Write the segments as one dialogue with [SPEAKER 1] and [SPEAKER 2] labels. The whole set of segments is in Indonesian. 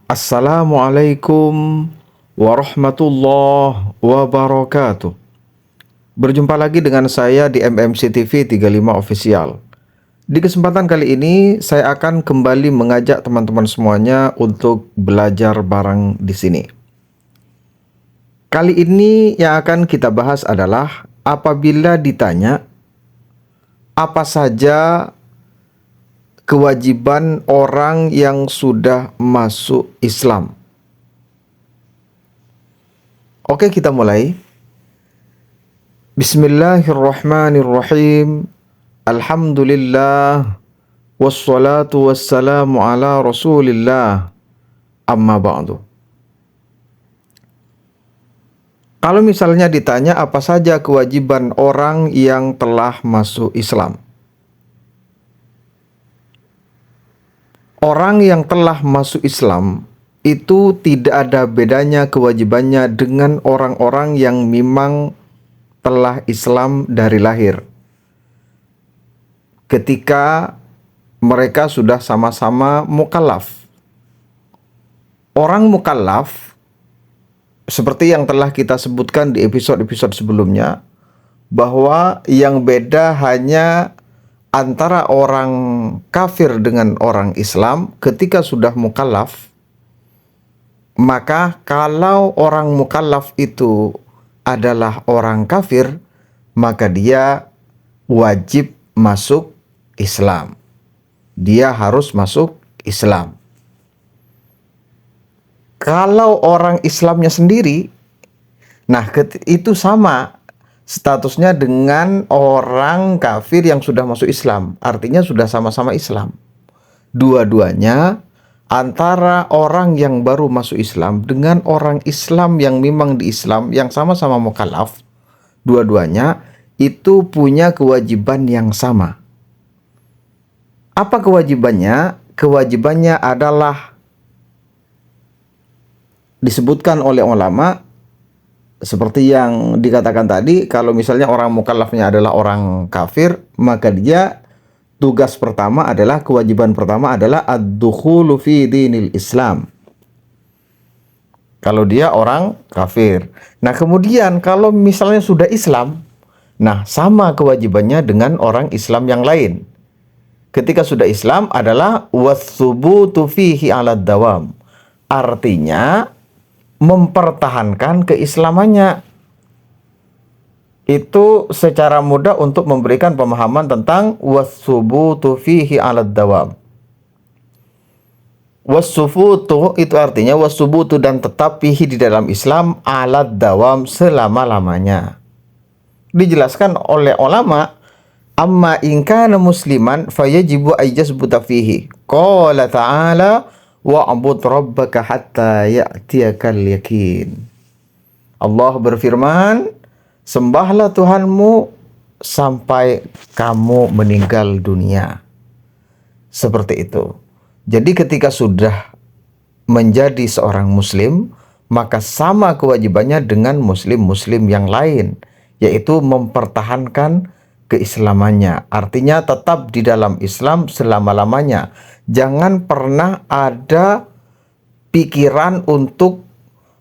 [SPEAKER 1] Assalamualaikum warahmatullahi wabarakatuh. Berjumpa lagi dengan saya di MMC TV 35 Official. Di kesempatan kali ini saya akan kembali mengajak teman-teman semuanya untuk belajar bareng di sini. Kali ini yang akan kita bahas adalah apabila ditanya apa saja kewajiban orang yang sudah masuk Islam. Oke, kita mulai. Bismillahirrahmanirrahim. Alhamdulillah. Wassalatu wassalamu ala rasulillah. Amma ba'du. Kalau misalnya ditanya apa saja kewajiban orang yang telah masuk Islam. Orang yang telah masuk Islam itu tidak ada bedanya kewajibannya dengan orang-orang yang memang telah Islam dari lahir. Ketika mereka sudah sama-sama mukallaf. Orang mukallaf seperti yang telah kita sebutkan di episode-episode sebelumnya, bahwa yang beda hanya antara orang kafir dengan orang Islam ketika sudah mukallaf. Maka kalau orang mukallaf itu adalah orang kafir, maka dia wajib masuk Islam. Dia harus masuk Islam. Kalau orang Islamnya sendiri, nah itu sama statusnya dengan orang kafir yang sudah masuk Islam. Artinya sudah sama-sama Islam. Dua-duanya antara orang yang baru masuk Islam dengan orang Islam yang memang di Islam yang sama-sama mukallaf, dua-duanya itu punya kewajiban yang sama. Apa kewajibannya? Kewajibannya adalah disebutkan oleh ulama seperti yang dikatakan tadi, kalau misalnya orang mukallafnya adalah orang kafir, maka dia tugas pertama adalah, kewajiban pertama adalah ad-dukhulu fi dinil Islam. Kalau dia orang kafir. Nah, kemudian kalau misalnya sudah Islam, nah sama kewajibannya dengan orang Islam yang lain. Ketika sudah Islam adalah was-subutu fihi 'alad dawam. Artinya mempertahankan keislamannya. Itu secara mudah untuk memberikan pemahaman tentang was-subutu fihi 'alad dawam. Was-subutu itu artinya was-subutu dan tetap fihi di dalam Islam 'alad dawam selama-lamanya. Dijelaskan oleh ulama, amma in kana musliman fayajibu ayyasbuta fihi. Qala ta'ala wa'bud rabbaka hatta ya'tiyakal yakin. Allah berfirman, sembahlah Tuhanmu sampai kamu meninggal dunia. Seperti itu. Jadi ketika sudah menjadi seorang muslim, maka sama kewajibannya dengan muslim-muslim yang lain, yaitu mempertahankan keislamannya. Artinya tetap di dalam Islam selama-lamanya. Jangan pernah ada pikiran untuk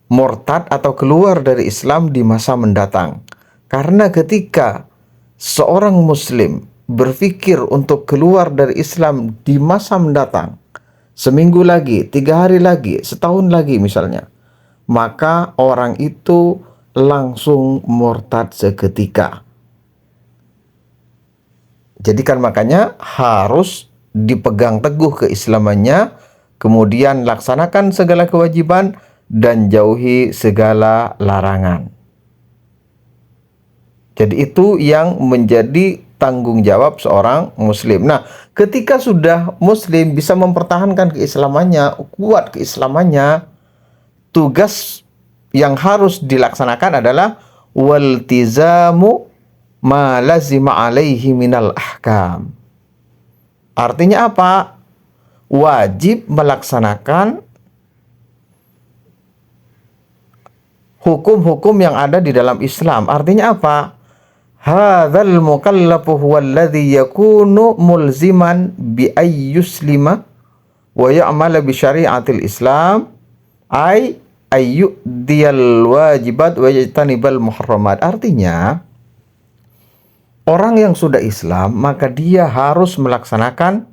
[SPEAKER 1] murtad atau keluar dari Islam di masa mendatang. Karena ketika seorang muslim berpikir untuk keluar dari Islam di masa mendatang, seminggu lagi, 3 hari lagi, setahun lagi misalnya, maka orang itu langsung murtad seketika. Jadi kan makanya harus dipegang teguh keislamannya, kemudian laksanakan segala kewajiban dan jauhi segala larangan. Jadi itu yang menjadi tanggung jawab seorang muslim. Nah, ketika sudah muslim bisa mempertahankan keislamannya, kuat keislamannya, tugas yang harus dilaksanakan adalah waltizamu ma lazima alaihi minal ahkam. Artinya apa? Wajib melaksanakan hukum-hukum yang ada di dalam Islam. Artinya apa? Hadzal mukallafu huwallazi yakunu mulziman bi ayyuslima wa ya'mala bi syari'atil Islam Ai ayyudiyal wajibat wa yajtanibal muharramat. Artinya, orang yang sudah Islam, maka dia harus melaksanakan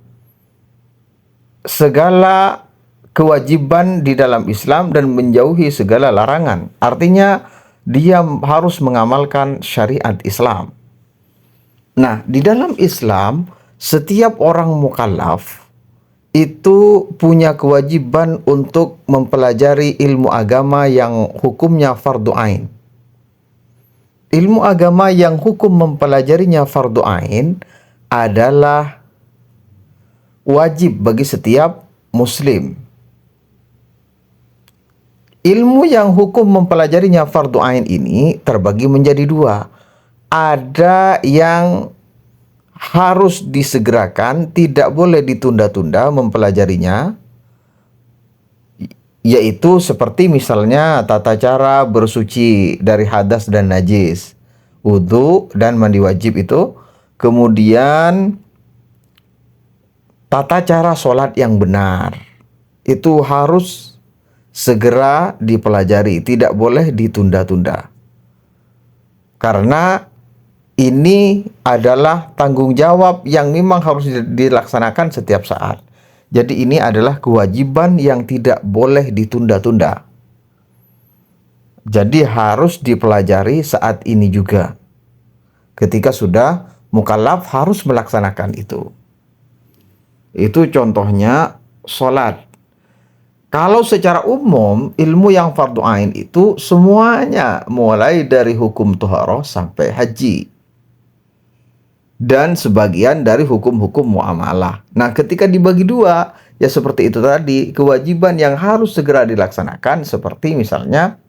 [SPEAKER 1] segala kewajiban di dalam Islam dan menjauhi segala larangan. Artinya, dia harus mengamalkan syariat Islam. Nah, di dalam Islam, setiap orang mukallaf itu punya kewajiban untuk mempelajari ilmu agama yang hukumnya fardu ain. Ilmu agama yang hukum mempelajarinya fardu ain adalah wajib bagi setiap muslim. Ilmu yang hukum mempelajarinya fardu ain ini terbagi menjadi dua. Ada yang harus disegerakan, tidak boleh ditunda-tunda mempelajarinya, yaitu seperti misalnya tata cara bersuci dari hadas dan najis, wudu dan mandi wajib itu. Kemudian tata cara sholat yang benar itu harus segera dipelajari, tidak boleh ditunda-tunda. Karena ini adalah tanggung jawab yang memang harus dilaksanakan setiap saat. Jadi ini adalah kewajiban yang tidak boleh ditunda-tunda. Jadi harus dipelajari saat ini juga. Ketika sudah mukallaf harus melaksanakan itu. Itu contohnya sholat. Kalau secara umum ilmu yang fardu ain itu semuanya mulai dari hukum toharoh sampai haji. Dan sebagian dari hukum-hukum muamalah. Nah, ketika dibagi dua, ya seperti itu tadi, kewajiban yang harus segera dilaksanakan seperti misalnya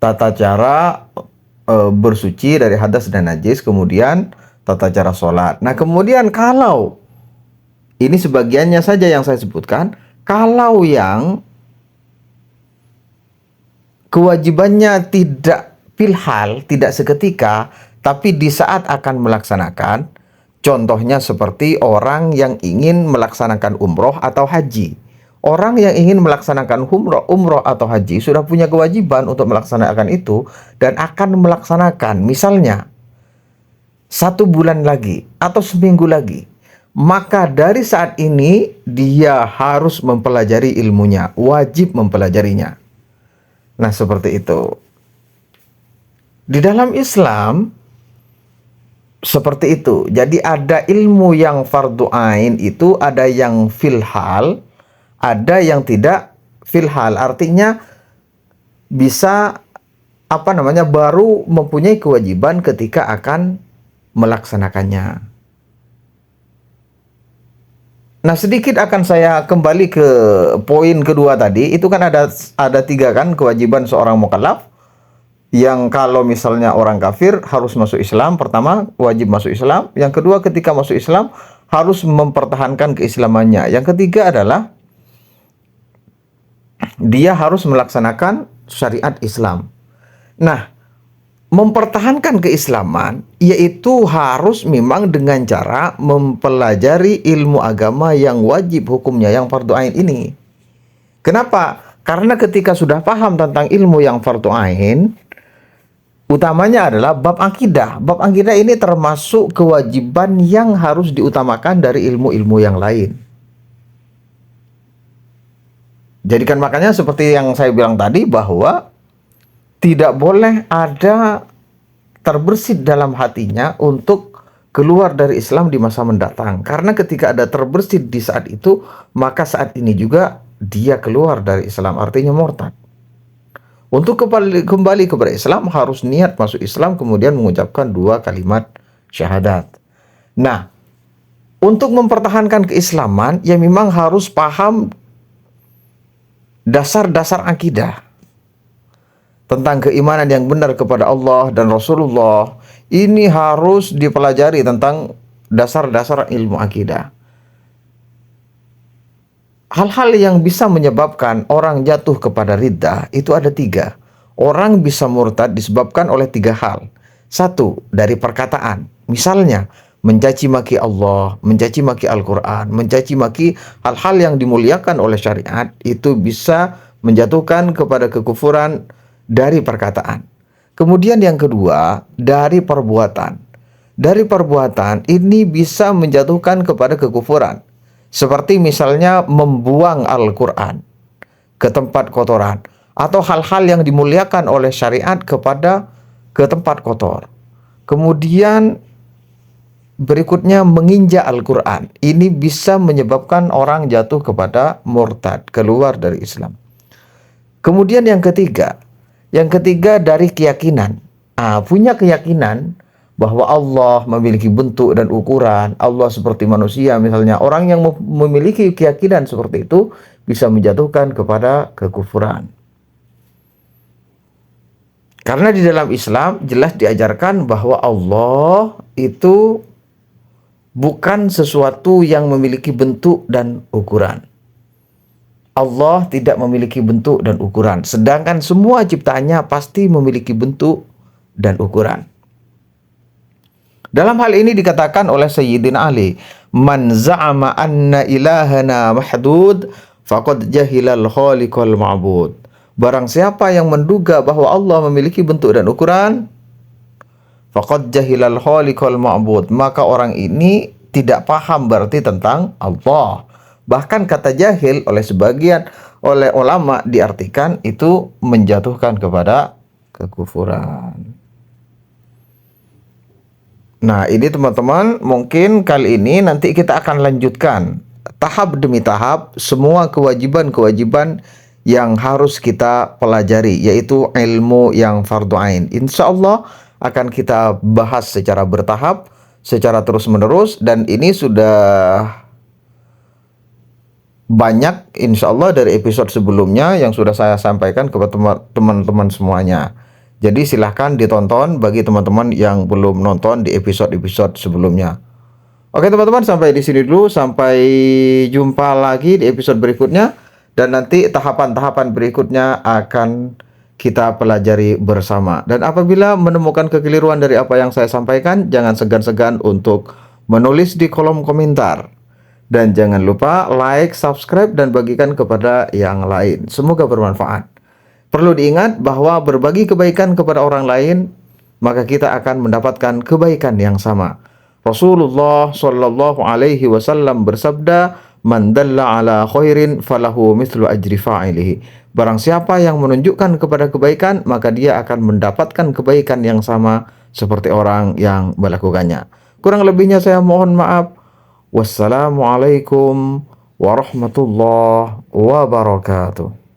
[SPEAKER 1] tata cara bersuci dari hadas dan najis, kemudian tata cara sholat. Nah, kemudian kalau ini sebagiannya saja yang saya sebutkan, kalau yang kewajibannya tidak filhal, tidak seketika, tapi di saat akan melaksanakan, contohnya seperti orang yang ingin melaksanakan umroh atau haji. Orang yang ingin melaksanakan umroh atau haji sudah punya kewajiban untuk melaksanakan itu dan akan melaksanakan misalnya 1 bulan lagi atau seminggu lagi. Maka dari saat ini dia harus mempelajari ilmunya, wajib mempelajarinya. Nah, seperti itu. Di dalam Islam seperti itu. Jadi ada ilmu yang fardu ain itu, ada yang filhal, ada yang tidak filhal. Artinya bisa baru mempunyai kewajiban ketika akan melaksanakannya. Nah, sedikit akan saya kembali ke poin kedua tadi. Itu kan ada 3 kan kewajiban seorang mukallaf. Yang kalau misalnya orang kafir harus masuk Islam, pertama wajib masuk Islam. Yang kedua ketika masuk Islam harus mempertahankan keislamannya. Yang ketiga adalah dia harus melaksanakan syariat Islam. Nah, mempertahankan keislaman yaitu harus memang dengan cara mempelajari ilmu agama yang wajib hukumnya, yang fardu ain ini. Kenapa? Karena ketika sudah paham tentang ilmu yang fardu ain, utamanya adalah bab akidah. Bab akidah ini termasuk kewajiban yang harus diutamakan dari ilmu-ilmu yang lain. Jadi kan makanya seperti yang saya bilang tadi bahwa tidak boleh ada terbersit dalam hatinya untuk keluar dari Islam di masa mendatang. Karena ketika ada terbersit di saat itu, maka saat ini juga dia keluar dari Islam, artinya murtad. Untuk kembali kepada Islam harus niat masuk Islam kemudian mengucapkan 2 kalimat syahadat. Nah, untuk mempertahankan keislaman ya memang harus paham dasar-dasar akidah tentang keimanan yang benar kepada Allah dan Rasulullah. Ini harus dipelajari tentang dasar-dasar ilmu akidah. Hal-hal yang bisa menyebabkan orang jatuh kepada riddah itu ada 3. Orang bisa murtad disebabkan oleh 3 hal. 1, dari perkataan. Misalnya, mencaci maki Allah, mencaci maki Al-Quran, mencaci maki hal-hal yang dimuliakan oleh syariat, itu bisa menjatuhkan kepada kekufuran dari perkataan. Kemudian yang kedua, dari perbuatan. Dari perbuatan ini bisa menjatuhkan kepada kekufuran. Seperti misalnya membuang Al-Quran ke tempat kotoran, atau hal-hal yang dimuliakan oleh syariat ke tempat kotor. Kemudian berikutnya menginjak Al-Quran. Ini bisa menyebabkan orang jatuh kepada murtad, keluar dari Islam. Kemudian yang ketiga dari keyakinan. Punya keyakinan bahwa Allah memiliki bentuk dan ukuran, Allah seperti manusia misalnya. Orang yang memiliki keyakinan seperti itu bisa menjatuhkan kepada kekufuran. Karena di dalam Islam jelas diajarkan bahwa Allah itu bukan sesuatu yang memiliki bentuk dan ukuran. Allah tidak memiliki bentuk dan ukuran, sedangkan semua ciptaannya pasti memiliki bentuk dan ukuran. Dalam hal ini dikatakan oleh Sayyidina Ali, "Man za'ama anna ilahana mahdud, faqad jahilal khaliqal ma'bud." Barang siapa yang menduga bahwa Allah memiliki bentuk dan ukuran, faqad jahilal khaliqal ma'bud, maka orang ini tidak paham berarti tentang Allah. Bahkan kata jahil oleh ulama diartikan itu menjatuhkan kepada kekufuran. Nah, ini teman-teman, mungkin kali ini nanti kita akan lanjutkan tahap demi tahap semua kewajiban-kewajiban yang harus kita pelajari, yaitu ilmu yang fardu ain. Insya Allah akan kita bahas secara bertahap, secara terus-menerus, dan ini sudah banyak insya Allah dari episode sebelumnya yang sudah saya sampaikan kepada teman-teman semuanya. Jadi silahkan ditonton bagi teman-teman yang belum nonton di episode-episode sebelumnya. Oke teman-teman, sampai di sini dulu. Sampai jumpa lagi di episode berikutnya. Dan nanti tahapan-tahapan berikutnya akan kita pelajari bersama. Dan apabila menemukan kekeliruan dari apa yang saya sampaikan, jangan segan-segan untuk menulis di kolom komentar. Dan jangan lupa like, subscribe, dan bagikan kepada yang lain. Semoga bermanfaat. Perlu diingat bahwa berbagi kebaikan kepada orang lain, maka kita akan mendapatkan kebaikan yang sama. Rasulullah Shallallahu Alaihi Wasallam bersabda, "Man dalla ala khairin falahu mithlu ajri fa'ilihi." Barang siapa yang menunjukkan kepada kebaikan, maka dia akan mendapatkan kebaikan yang sama seperti orang yang melakukannya. Kurang lebihnya saya mohon maaf. Wassalamualaikum warahmatullahi wabarakatuh.